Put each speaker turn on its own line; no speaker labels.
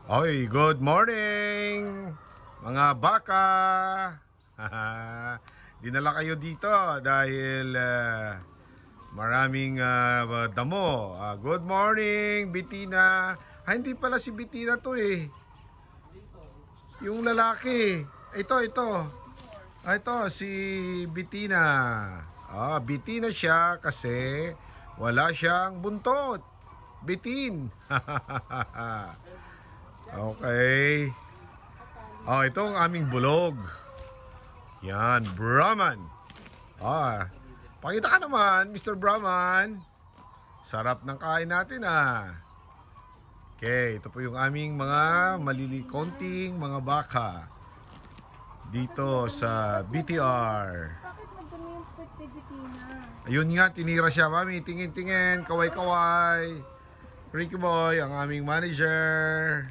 Oy, good morning mga baka. Dinala kayo dito dahil maraming damo. Good morning, Bitina. Hindi pala si Bitina to eh. Yung lalaki. Ito. Ito si Bitina. Bitina siya kasi wala siyang buntot. Bitin. Okay. Ito ang aming bulog. Yan, Brahman. Pakita ka naman, Mr. Brahman. Sarap ng kain natin Okay, ito po yung aming mga konting mga baka dito sa BTR.
Bakit magdumi yung puwet ni Bitina?
Ayun nga, tinira siya, mami. Tingin, kaway-kaway. Ricky Boy, ang aming manager.